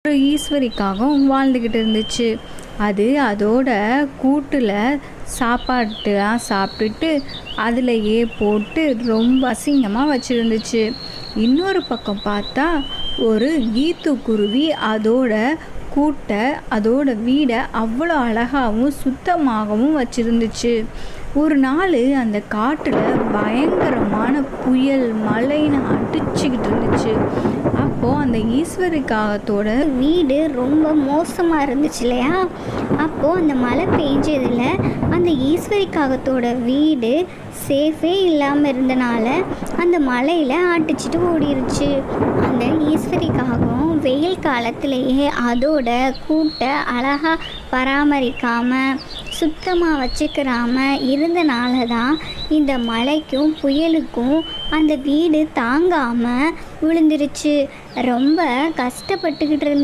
ஒரு ஈஸ்வரிக்காகவும் வாழ்ந்துக்கிட்டு இருந்துச்சு. அது அதோட கூட்டில் சாப்பாட்டுலாம் சாப்பிட்டுட்டு அதிலேயே போட்டு ரொம்ப அசிங்கமாக வச்சுருந்துச்சு. இன்னொரு பக்கம் பார்த்தா ஒரு கீத்துக்குருவி அதோட கூட்டை அதோட வீடை அவ்வளோ அழகாகவும் சுத்தமாகவும் வச்சுருந்துச்சு. ஒரு நாள் அந்த காட்டில் பயங்கரமான புயல் மழைன்னு அடிச்சுக்கிட்டு இருந்துச்சு. அப்போது அந்த ஈஸ்வரிக்காகத்தோட வீடு ரொம்ப மோசமாக இருந்துச்சு இல்லையா? அப்போது அந்த மழை பெஞ்சதில் அந்த ஈஸ்வரிக்காகத்தோட வீடு சேஃபே இல்லாமல் இருந்தனால அந்த மழையில் அடிச்சிட்டு ஓடிருச்சு. அந்த ஈஸ்வரிக்காகவும் வெயில் காலத்திலேயே அதோட கூட்டை அழகாக பராமரிக்காமல் சுத்தமாக வச்சுக்கிறாம இருந்தனால தான் இந்த மழைக்கும் புயலுக்கும் அந்த வீடு தாங்காமல் விழுந்துருச்சு. ரொம்ப கஷ்டப்பட்டுக்கிட்டு இருந்துச்சு.